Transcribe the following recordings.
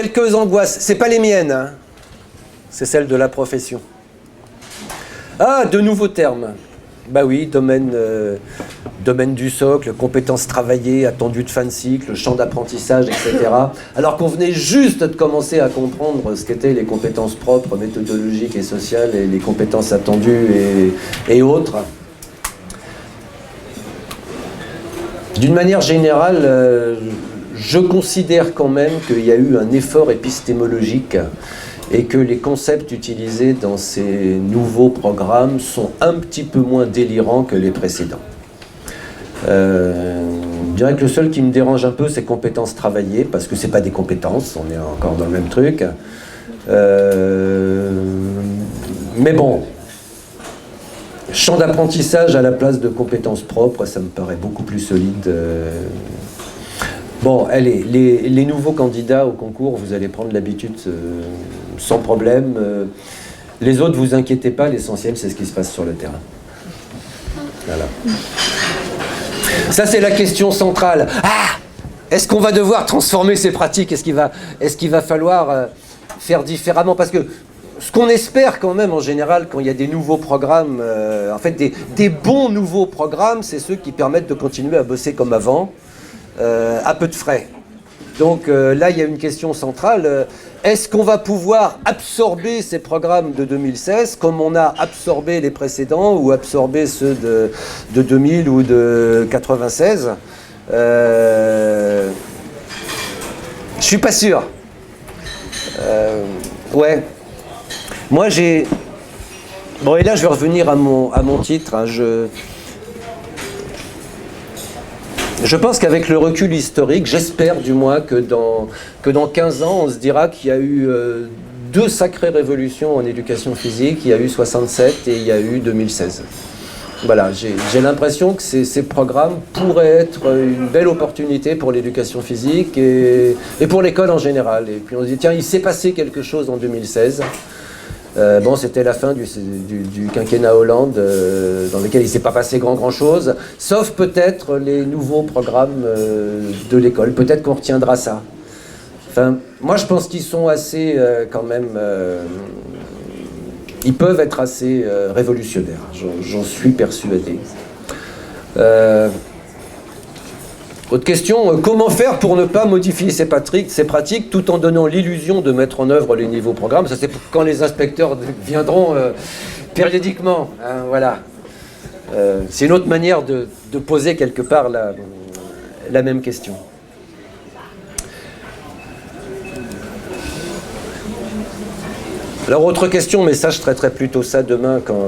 quelques angoisses. C'est pas les miennes, hein. C'est celles de la profession. Ah, de nouveaux termes. Bah oui, domaine du socle, compétences travaillées, attendues de fin de cycle, champ d'apprentissage, etc. Alors qu'on venait juste de commencer à comprendre ce qu'étaient les compétences propres, méthodologiques et sociales, et les compétences attendues et autres. D'une manière générale, je considère quand même qu'il y a eu un effort épistémologique et que les concepts utilisés dans ces nouveaux programmes sont un petit peu moins délirants que les précédents. Je dirais que le seul qui me dérange un peu, c'est compétences travaillées, parce que c'est pas des compétences, on est encore dans le même truc. Mais bon, champ d'apprentissage à la place de compétences propres, ça me paraît beaucoup plus solide. Bon, allez, les nouveaux candidats au concours, vous allez prendre l'habitude sans problème. Les autres, vous inquiétez pas, l'essentiel, c'est ce qui se passe sur le terrain. Voilà. Ça, c'est la question centrale. Ah! Est-ce qu'on va devoir transformer ces pratiques? Est-ce qu'il va falloir faire différemment? Parce que ce qu'on espère quand même en général quand il y a des nouveaux programmes, en fait des bons nouveaux programmes, c'est ceux qui permettent de continuer à bosser comme avant, à peu de frais. Donc là, il y a une question centrale. Est-ce qu'on va pouvoir absorber ces programmes de 2016 comme on a absorbé les précédents ou absorbé ceux de 2000 ou de 96 ? Je suis pas sûr. Ouais. Moi, j'ai... Bon, et là, je vais revenir à mon titre. Hein. Je pense qu'avec le recul historique, j'espère du moins que dans 15 ans, on se dira qu'il y a eu deux sacrées révolutions en éducation physique. Il y a eu 67 et il y a eu 2016. Voilà, j'ai l'impression que ces programmes pourraient être une belle opportunité pour l'éducation physique et pour l'école en général. Et puis on se dit, tiens, il s'est passé quelque chose en 2016. Bon, c'était la fin du quinquennat Hollande, dans lequel il ne s'est pas passé grand chose, sauf peut-être les nouveaux programmes de l'école. Peut-être qu'on retiendra ça. Enfin, moi, je pense qu'ils sont assez, quand même... ils peuvent être assez révolutionnaires, j'en suis persuadé. Autre question, comment faire pour ne pas modifier ces pratiques tout en donnant l'illusion de mettre en œuvre les nouveaux programmes? Ça, c'est quand les inspecteurs viendront périodiquement. Hein, voilà. C'est une autre manière de poser quelque part la même question. Alors, autre question, mais ça, je traiterai plutôt ça demain quand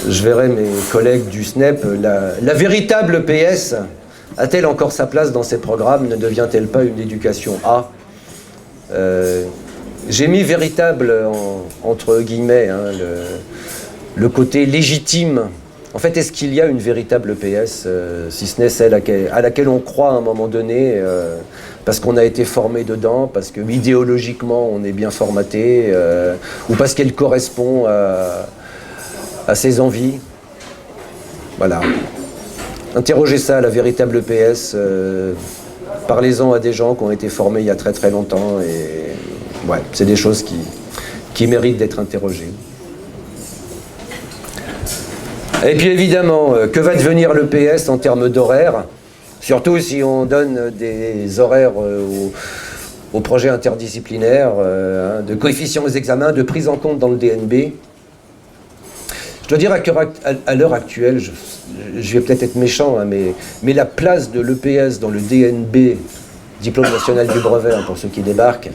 je verrai mes collègues du SNEP. La véritable PS a-t-elle encore sa place dans ces programmes? Ne devient-elle pas une éducation A? J'ai mis véritable entre guillemets hein, le côté légitime. En fait, est-ce qu'il y a une véritable PS, si ce n'est celle à laquelle on croit à un moment donné, parce qu'on a été formé dedans, parce que idéologiquement on est bien formaté, ou parce qu'elle correspond à ses envies? Voilà. Interrogez ça, la véritable PS. Parlez-en à des gens qui ont été formés il y a très très longtemps. Et ouais, c'est des choses qui méritent d'être interrogées. Et puis évidemment, que va devenir le PS en termes d'horaires? Surtout si on donne des horaires aux projets interdisciplinaires, de coefficients aux examens, de prise en compte dans le DNB. Je dois dire à l'heure actuelle, je vais peut-être être méchant, hein, mais la place de l'EPS dans le DNB, Diplôme National du Brevet, hein, pour ceux qui débarquent,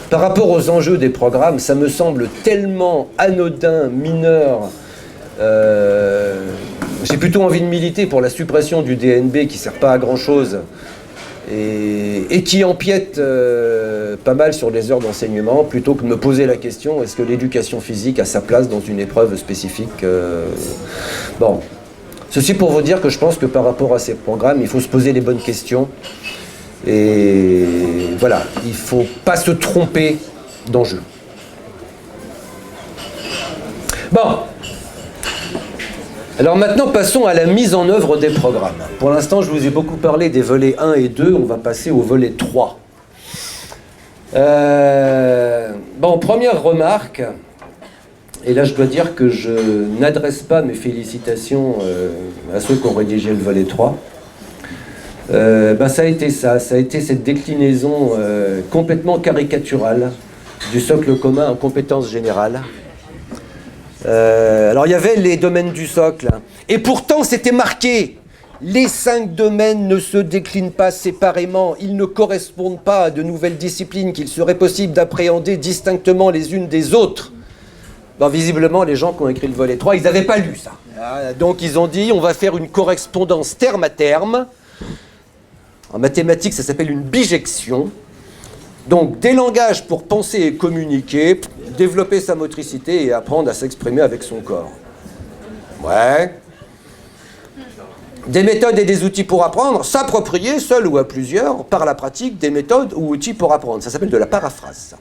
par rapport aux enjeux des programmes, ça me semble tellement anodin, mineur. J'ai plutôt envie de militer pour la suppression du DNB qui ne sert pas à grand-chose et qui empiète pas mal sur les heures d'enseignement, plutôt que de me poser la question, est-ce que l'éducation physique a sa place dans une épreuve spécifique? Bon, ceci pour vous dire que je pense que par rapport à ces programmes, il faut se poser les bonnes questions. Et voilà, il ne faut pas se tromper d'enjeu. Bon. Alors maintenant, passons à la mise en œuvre des programmes. Pour l'instant, je vous ai beaucoup parlé des volets 1 et 2, on va passer au volet 3. Bon, première remarque, et là je dois dire que je n'adresse pas mes félicitations à ceux qui ont rédigé le volet 3. Ça a été ça a été cette déclinaison complètement caricaturale du socle commun en compétences générales. Alors il y avait les domaines du socle, et pourtant c'était marqué. Les 5 domaines ne se déclinent pas séparément, ils ne correspondent pas à de nouvelles disciplines qu'il serait possible d'appréhender distinctement les unes des autres. Bon, visiblement, les gens qui ont écrit le volet 3, ils n'avaient pas lu ça. Donc ils ont dit, on va faire une correspondance terme à terme. En mathématiques, ça s'appelle une bijection. Donc des langages pour penser et communiquer, développer sa motricité et apprendre à s'exprimer avec son corps. Ouais. Des méthodes et des outils pour apprendre, s'approprier, seul ou à plusieurs, par la pratique, des méthodes ou outils pour apprendre. Ça s'appelle de la paraphrase, ça.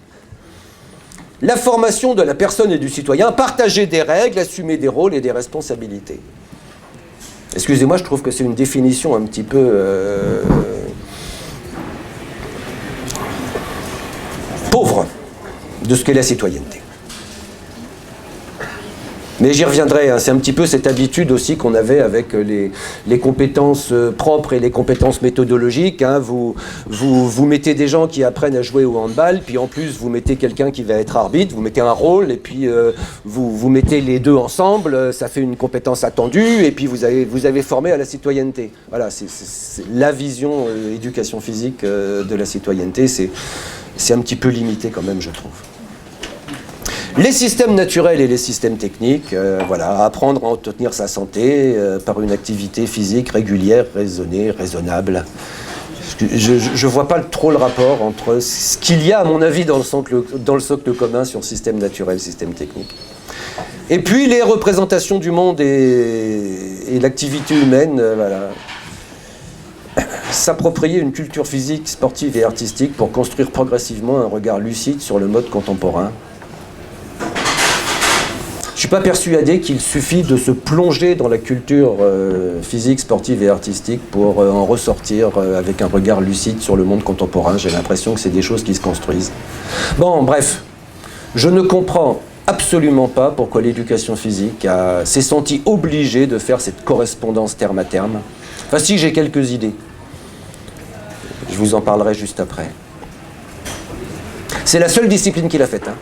La formation de la personne et du citoyen, partager des règles, assumer des rôles et des responsabilités. Excusez-moi, je trouve que c'est une définition un petit peu... pauvre de ce qu'est la citoyenneté. Mais j'y reviendrai, hein. C'est un petit peu cette habitude aussi qu'on avait avec les compétences propres et les compétences méthodologiques. Hein. Vous mettez des gens qui apprennent à jouer au handball, puis en plus vous mettez quelqu'un qui va être arbitre, vous mettez un rôle, et puis vous mettez les deux ensemble, ça fait une compétence attendue, et puis vous avez formé à la citoyenneté. Voilà, c'est la vision éducation physique de la citoyenneté, c'est un petit peu limité quand même, je trouve. Les systèmes naturels et les systèmes techniques, voilà, apprendre à entretenir sa santé par une activité physique régulière, raisonnée, raisonnable. Je ne vois pas trop le rapport entre ce qu'il y a, à mon avis, dans le socle commun sur système naturel, système technique. Et puis les représentations du monde et l'activité humaine, voilà. S'approprier une culture physique, sportive et artistique pour construire progressivement un regard lucide sur le mode contemporain. Je ne suis pas persuadé qu'il suffit de se plonger dans la culture physique, sportive et artistique pour en ressortir avec un regard lucide sur le monde contemporain. J'ai l'impression que c'est des choses qui se construisent. Bon, bref, je ne comprends absolument pas pourquoi l'éducation physique s'est sentie obligée de faire cette correspondance terme à terme. Enfin si, j'ai quelques idées. Je vous en parlerai juste après. C'est la seule discipline qu'il a faite, hein.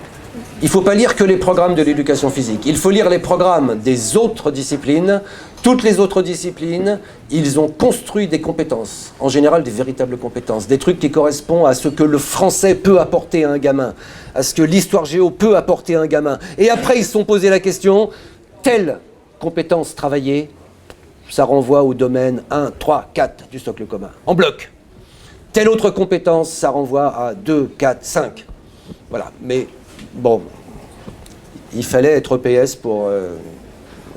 Il ne faut pas lire que les programmes de l'éducation physique. Il faut lire les programmes des autres disciplines. Toutes les autres disciplines, ils ont construit des compétences. En général, des véritables compétences. Des trucs qui correspondent à ce que le français peut apporter à un gamin. À ce que l'histoire géo peut apporter à un gamin. Et après, ils se sont posé la question, telle compétence travaillée, ça renvoie au domaine 1, 3, 4 du socle commun. En bloc. Telle autre compétence, ça renvoie à 2, 4, 5. Voilà. Mais... bon, il fallait être EPS pour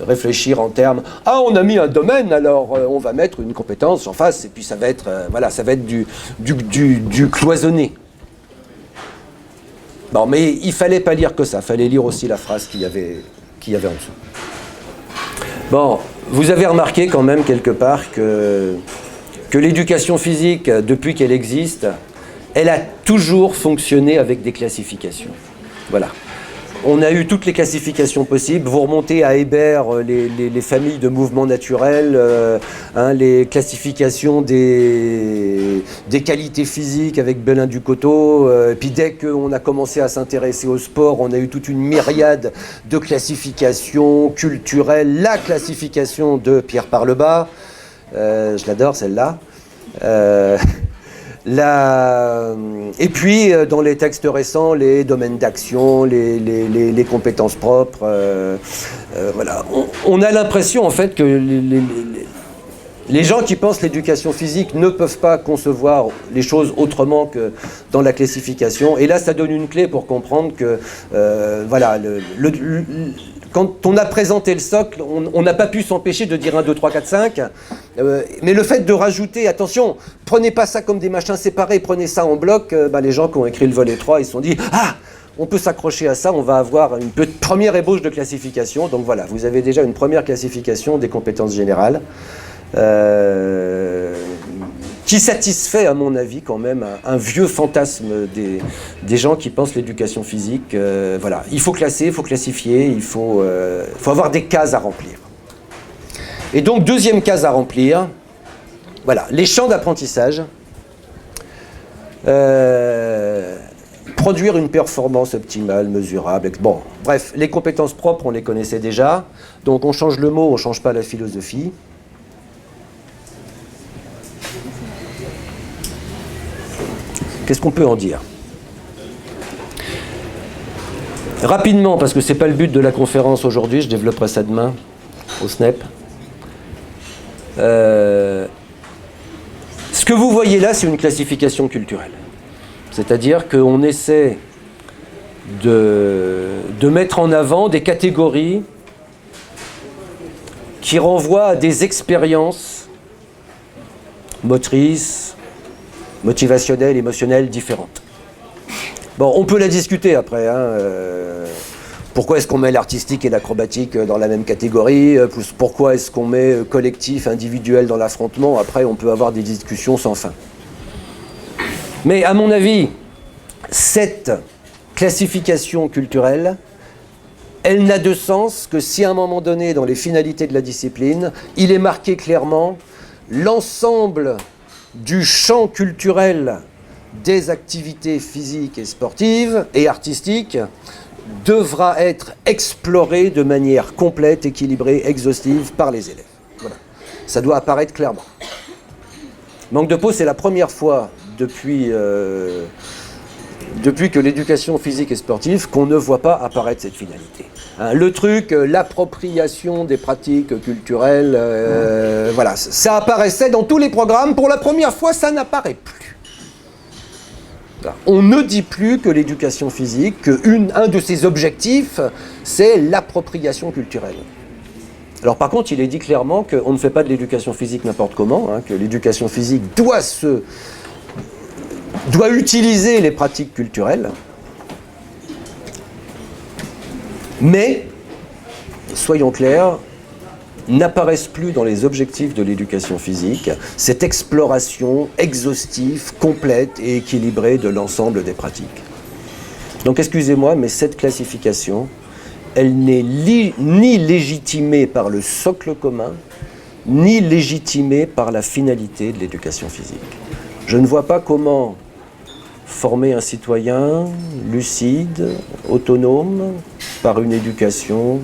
réfléchir en termes « Ah, on a mis un domaine, alors on va mettre une compétence en face, et puis ça va être, voilà, ça va être du cloisonné. » Bon, mais il fallait pas lire que ça, il fallait lire aussi la phrase qu'il y avait en dessous. Bon, vous avez remarqué quand même quelque part que l'éducation physique, depuis qu'elle existe, elle a toujours fonctionné avec des classifications. Voilà. On a eu toutes les classifications possibles. Vous remontez à Hébert, les familles de mouvements naturels, les classifications des qualités physiques avec Belin Ducoteau. Puis dès qu'on a commencé à s'intéresser au sport, on a eu toute une myriade de classifications culturelles. La classification de Pierre Parlebas, je l'adore celle-là. Et puis, dans les textes récents, les domaines d'action, les compétences propres, voilà. On a l'impression, en fait, que les gens qui pensent l'éducation physique ne peuvent pas concevoir les choses autrement que dans la classification. Et là, ça donne une clé pour comprendre que, voilà, quand on a présenté le socle, on n'a pas pu s'empêcher de dire 1, 2, 3, 4, 5. Mais le fait de rajouter, attention, prenez pas ça comme des machins séparés, prenez ça en bloc, les gens qui ont écrit le volet 3, ils se sont dit « Ah, on peut s'accrocher à ça, on va avoir une première ébauche de classification. Donc voilà, vous avez déjà une première classification des compétences générales qui satisfait, à mon avis, quand même un vieux fantasme des gens qui pensent l'éducation physique. Voilà, il faut classer, il faut classifier, il faut avoir des cases à remplir. Et donc, deuxième case à remplir, voilà, les champs d'apprentissage. Produire une performance optimale, mesurable. Bon, bref, les compétences propres, on les connaissait déjà. Donc, on change le mot, on ne change pas la philosophie. Qu'est-ce qu'on peut en dire? Rapidement, parce que ce n'est pas le but de la conférence aujourd'hui, je développerai ça demain au SNEP. Ce que vous voyez là, c'est une classification culturelle. C'est-à-dire qu'on essaie de mettre en avant des catégories qui renvoient à des expériences motrices, motivationnelles, émotionnelles différentes. Bon, on peut la discuter après. Pourquoi est-ce qu'on met l'artistique et l'acrobatique dans la même catégorie? Pourquoi est-ce qu'on met collectif, individuel dans l'affrontement? Après, on peut avoir des discussions sans fin. Mais à mon avis, cette classification culturelle, elle n'a de sens que si à un moment donné, dans les finalités de la discipline, il est marqué clairement l'ensemble du champ culturel des activités physiques et sportives et artistiques devra être exploré de manière complète, équilibrée, exhaustive par les élèves. Voilà. Ça doit apparaître clairement. Manque de peau, c'est la première fois depuis que l'éducation physique et sportive qu'on ne voit pas apparaître cette finalité. Le truc, l'appropriation des pratiques culturelles, voilà, ça apparaissait dans tous les programmes. Pour la première fois, ça n'apparaît plus. On ne dit plus que l'éducation physique, qu'un de ses objectifs, c'est l'appropriation culturelle. Alors par contre, il est dit clairement qu'on ne fait pas de l'éducation physique n'importe comment, que l'éducation physique doit utiliser les pratiques culturelles, mais, soyons clairs, n'apparaissent plus dans les objectifs de l'éducation physique cette exploration exhaustive, complète et équilibrée de l'ensemble des pratiques. Donc excusez-moi, mais cette classification, elle n'est ni légitimée par le socle commun, ni légitimée par la finalité de l'éducation physique. Je ne vois pas comment former un citoyen lucide, autonome, par une éducation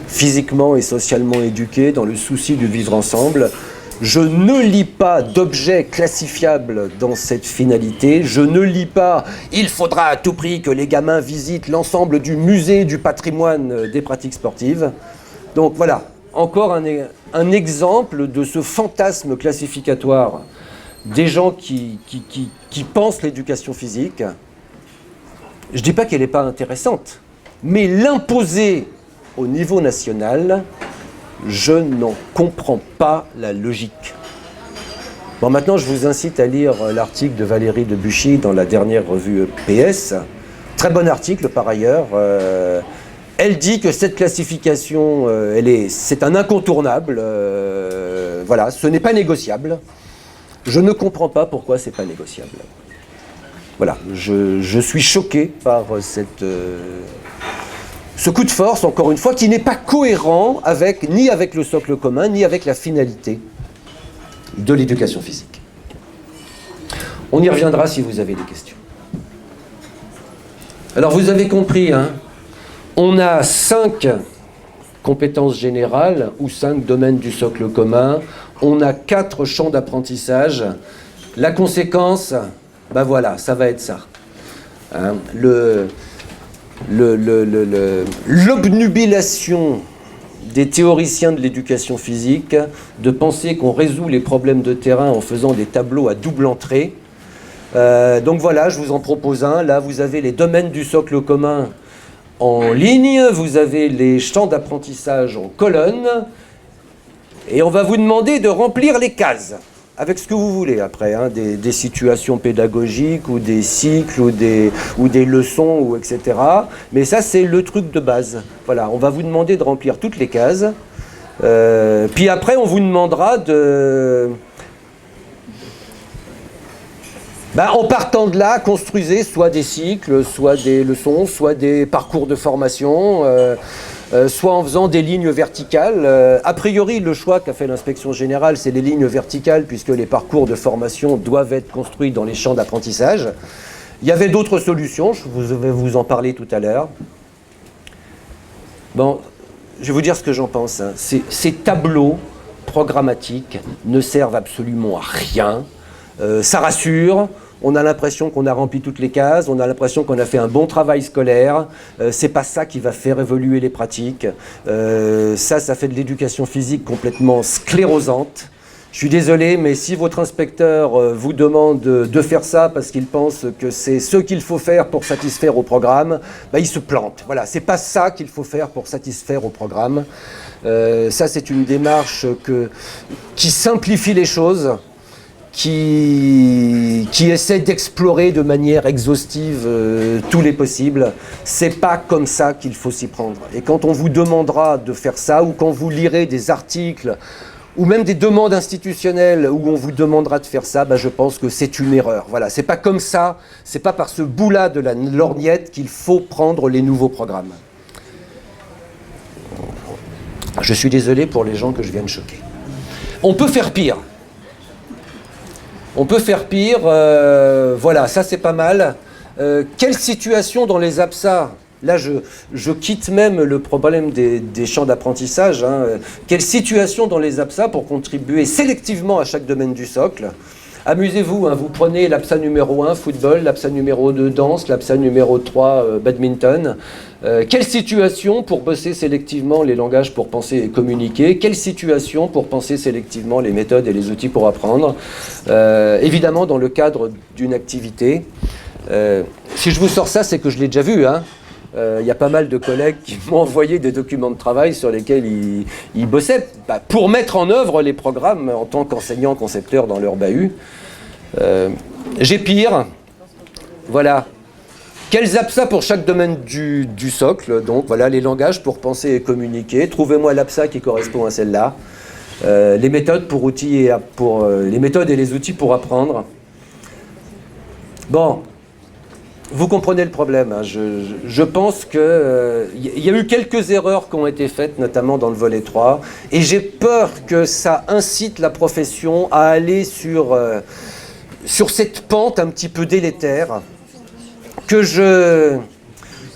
physiquement et socialement éduqué, dans le souci du vivre ensemble. Je ne lis pas d'objet classifiable dans cette finalité. Je ne lis pas « il faudra à tout prix que les gamins visitent l'ensemble du musée du patrimoine des pratiques sportives ». Donc voilà, encore un exemple de ce fantasme classificatoire des gens qui pensent l'éducation physique. Je ne dis pas qu'elle n'est pas intéressante, mais l'imposer au niveau national, je n'en comprends pas la logique. Bon, maintenant, je vous incite à lire l'article de Valérie Debuchy dans la dernière revue PS. Très bon article, par ailleurs. Elle dit que cette classification, c'est un incontournable. Voilà, ce n'est pas négociable. Je ne comprends pas pourquoi ce n'est pas négociable. Voilà, je suis choqué par ce coup de force, encore une fois, qui n'est pas cohérent ni avec le socle commun, ni avec la finalité de l'éducation physique. On y reviendra si vous avez des questions. Alors vous avez compris, on a 5 compétences générales ou 5 domaines du socle commun. On a 4 champs d'apprentissage. La conséquence, ben voilà, ça va être ça. L'obnubilation des théoriciens de l'éducation physique de penser qu'on résout les problèmes de terrain en faisant des tableaux à double entrée. Donc voilà, je vous en propose un. Là, vous avez les domaines du socle commun en ligne, vous avez les champs d'apprentissage en colonne, et on va vous demander de remplir les cases. avec ce que vous voulez après, hein, des situations pédagogiques ou des cycles ou des leçons, ou etc. Mais ça, c'est le truc de base. Voilà, on va vous demander de remplir toutes les cases. Puis après, on vous demandera de... en partant de là, construisez soit des cycles, soit des leçons, soit des parcours de formation, soit en faisant des lignes verticales. A priori, le choix qu'a fait l'inspection générale, c'est les lignes verticales, puisque les parcours de formation doivent être construits dans les champs d'apprentissage. Il y avait d'autres solutions, je vais vous en parler tout à l'heure. Bon, je vais vous dire ce que j'en pense. Hein. Ces tableaux programmatiques ne servent absolument à rien. Ça rassure. On a l'impression qu'on a rempli toutes les cases, on a l'impression qu'on a fait un bon travail scolaire. C'est pas ça qui va faire évoluer les pratiques. Ça fait de l'éducation physique complètement sclérosante. Je suis désolé, mais si votre inspecteur vous demande de faire ça parce qu'il pense que c'est ce qu'il faut faire pour satisfaire au programme, il se plante. Voilà, c'est pas ça qu'il faut faire pour satisfaire au programme. Ça, c'est une démarche qui simplifie les choses, qui essaie d'explorer de manière exhaustive tous les possibles. C'est pas comme ça qu'il faut s'y prendre. Et quand on vous demandera de faire ça, ou quand vous lirez des articles, ou même des demandes institutionnelles où on vous demandera de faire ça, je pense que c'est une erreur. Voilà, c'est pas comme ça, c'est pas par ce bout-là de la lorgnette qu'il faut prendre les nouveaux programmes. Je suis désolé pour les gens que je viens de choquer. On peut faire pire. On peut faire pire, voilà, ça c'est pas mal. Quelle situation dans les APSA? Là, je quitte même le problème des champs d'apprentissage. Hein. Quelle situation dans les APSA pour contribuer sélectivement à chaque domaine du socle? Amusez-vous, hein, vous prenez l'APSA numéro 1, football, l'APSA numéro 2, danse, l'APSA numéro 3, badminton. Quelle situation pour bosser sélectivement les langages pour penser et communiquer? Quelle situation pour penser sélectivement les méthodes et les outils pour apprendre? Évidemment, dans le cadre d'une activité. Si je vous sors ça, c'est que je l'ai déjà vu, hein. Y a pas mal de collègues qui m'ont envoyé des documents de travail sur lesquels ils bossaient pour mettre en œuvre les programmes en tant qu'enseignants concepteurs dans leur bahut. J'ai pire. Voilà. Quels APSA pour chaque domaine du socle? Donc voilà, les langages pour penser et communiquer. Trouvez-moi l'APSA qui correspond à celle-là. Les méthodes pour outils les méthodes et les outils pour apprendre. Bon. Vous comprenez le problème. Hein. Je pense qu'il y a eu quelques erreurs qui ont été faites, notamment dans le volet 3, et j'ai peur que ça incite la profession à aller sur cette pente un petit peu délétère que je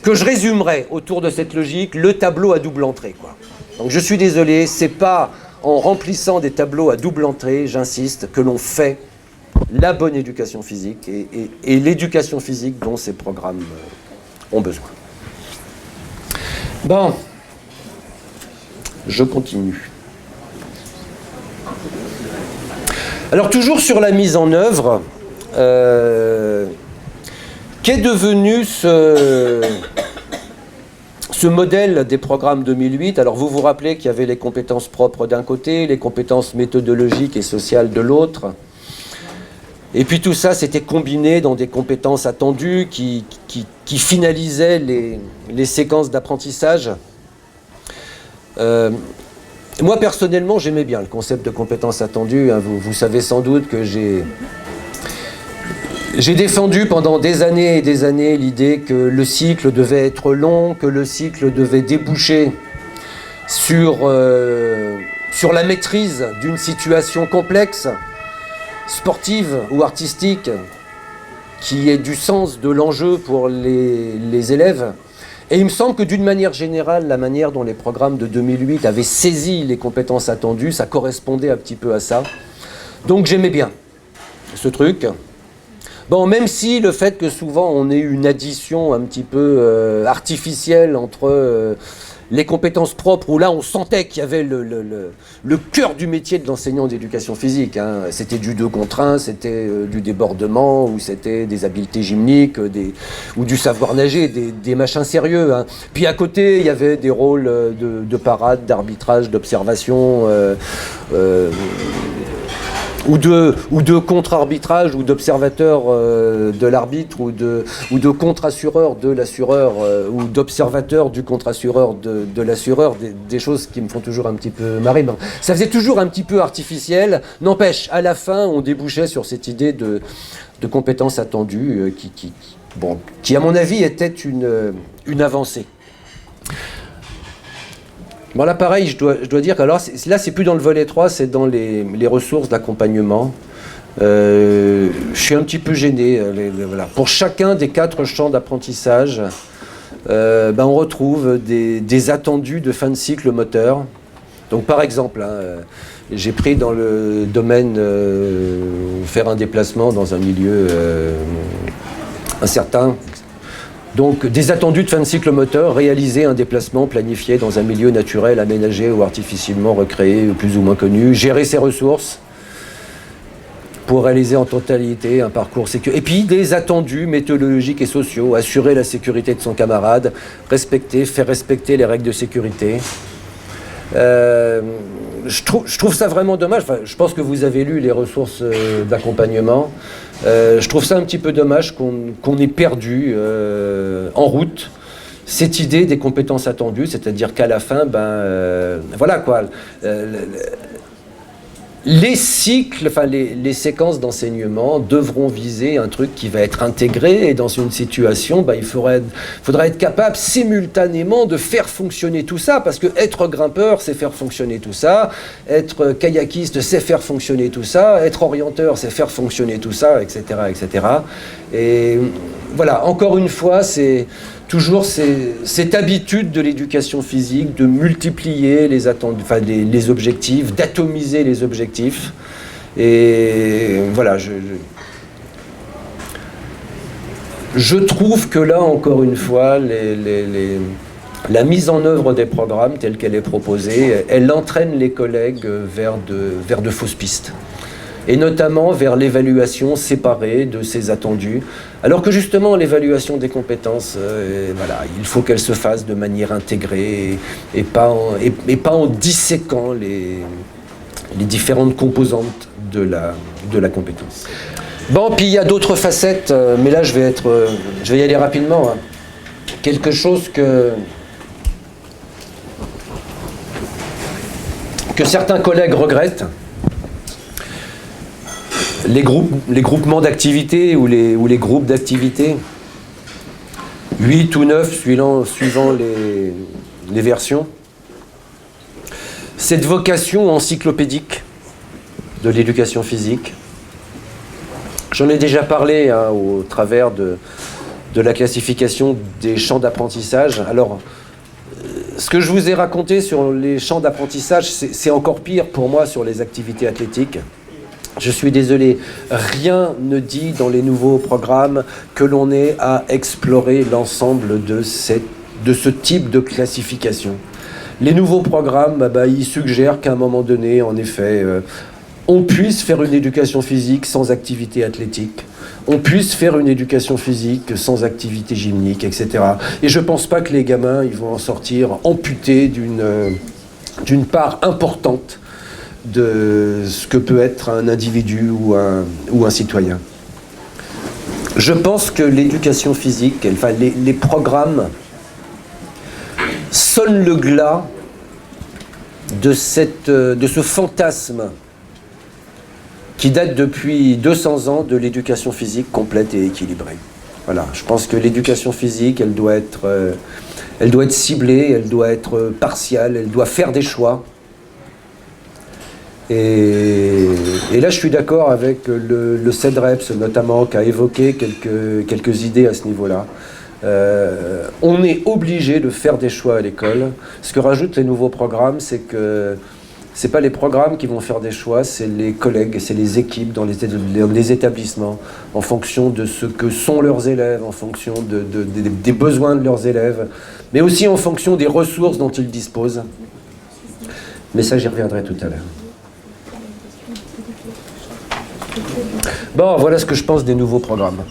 résumerai autour de cette logique, le tableau à double entrée, quoi. Donc je suis désolé, c'est pas en remplissant des tableaux à double entrée, j'insiste, que l'on fait la bonne éducation physique et l'éducation physique dont ces programmes ont besoin. Bon, je continue. Alors toujours sur la mise en œuvre, qu'est devenu ce modèle des programmes 2008? Alors vous vous rappelez qu'il y avait les compétences propres d'un côté, les compétences méthodologiques et sociales de l'autre. Et puis tout ça, c'était combiné dans des compétences attendues qui finalisaient les séquences d'apprentissage. Moi, personnellement, j'aimais bien le concept de compétences attendues. Hein. Vous savez sans doute que j'ai défendu pendant des années et des années l'idée que le cycle devait être long, que le cycle devait déboucher sur la maîtrise d'une situation complexe, sportive ou artistique, qui ait du sens de l'enjeu pour les élèves. Et il me semble que d'une manière générale, la manière dont les programmes de 2008 avaient saisi les compétences attendues, ça correspondait un petit peu à ça. Donc j'aimais bien ce truc. Bon, même si le fait que souvent on ait une addition un petit peu artificielle entre les compétences propres, où là on sentait qu'il y avait le cœur du métier de l'enseignant d'éducation physique. Hein. C'était du 2 contre 1, c'était du débordement, ou c'était des habiletés gymniques, ou du savoir nager, des machins sérieux. Hein. Puis à côté, il y avait des rôles de parade, d'arbitrage, d'observation. ou de contre-arbitrage, ou d'observateur de l'arbitre, ou de contre-assureur de l'assureur, ou d'observateur du contre-assureur de l'assureur, des choses qui me font toujours un petit peu marrer. Bon, ça faisait toujours un petit peu artificiel. N'empêche, à la fin, on débouchait sur cette idée de compétences attendues qui, à mon avis, était une avancée. Bon, là, pareil, je dois dire que là, c'est plus dans le volet 3, c'est dans les ressources d'accompagnement. Je suis un petit peu gêné. Voilà. Pour chacun des 4 champs d'apprentissage, on retrouve des attendus de fin de cycle moteur. Donc, par exemple, j'ai pris dans le domaine faire un déplacement dans un milieu incertain. Donc, des attendus de fin de cycle moteur, réaliser un déplacement planifié dans un milieu naturel, aménagé ou artificiellement recréé, plus ou moins connu, gérer ses ressources pour réaliser en totalité un parcours sécurisé. Et puis, des attendus méthodologiques et sociaux, assurer la sécurité de son camarade, faire respecter les règles de sécurité. Je trouve ça vraiment dommage. Enfin, je pense que vous avez lu les ressources d'accompagnement. Je trouve ça un petit peu dommage qu'on ait perdu en route cette idée des compétences attendues, c'est-à-dire qu'à la fin, voilà quoi. Les cycles, enfin les séquences d'enseignement devront viser un truc qui va être intégré, et dans une situation, il faudrait être capable simultanément de faire fonctionner tout ça, parce que être grimpeur, c'est faire fonctionner tout ça, être kayakiste, c'est faire fonctionner tout ça, être orienteur, c'est faire fonctionner tout ça, etc., etc. Et voilà, encore une fois, c'est toujours cette habitude de l'éducation physique de multiplier les objectifs, d'atomiser les objectifs. Et voilà, je trouve que là, encore une fois, la mise en œuvre des programmes telle qu'elle est proposée, elle entraîne les collègues vers de fausses pistes. Et notamment vers l'évaluation séparée de ces attendus, alors que justement l'évaluation des compétences, il faut qu'elle se fasse de manière intégrée et pas en disséquant les différentes composantes de la compétence. Bon, puis il y a d'autres facettes, mais là je vais y aller rapidement. Quelque chose que certains collègues regrettent. Les groupements d'activités ou les groupes d'activités, 8 ou 9 suivant les versions. Cette vocation encyclopédique de l'éducation physique, j'en ai déjà parlé au travers de la classification des champs d'apprentissage. Alors, ce que je vous ai raconté sur les champs d'apprentissage, c'est encore pire pour moi sur les activités athlétiques. Je suis désolé, rien ne dit dans les nouveaux programmes que l'on ait à explorer l'ensemble de ce type de classification. Les nouveaux programmes, ils suggèrent qu'à un moment donné, en effet, on puisse faire une éducation physique sans activité athlétique, on puisse faire une éducation physique sans activité gymnique, etc. Et je ne pense pas que les gamins ils vont en sortir amputés d'une part importante de ce que peut être un individu ou un citoyen. Je pense que l'éducation physique, les programmes sonnent le glas de ce fantasme qui date depuis 200 ans de l'éducation physique complète et équilibrée. Voilà, je pense que l'éducation physique, elle doit être ciblée, elle doit être partiale, elle doit faire des choix. Et là, je suis d'accord avec le CEDREPS, notamment, qui a évoqué quelques idées à ce niveau-là. On est obligé de faire des choix à l'école. Ce que rajoutent les nouveaux programmes, c'est que ce n'est pas les programmes qui vont faire des choix, c'est les collègues, c'est les équipes dans les établissements, en fonction de ce que sont leurs élèves, en fonction des besoins de leurs élèves, mais aussi en fonction des ressources dont ils disposent. Mais ça, j'y reviendrai tout à l'heure. Bon, voilà ce que je pense des nouveaux programmes.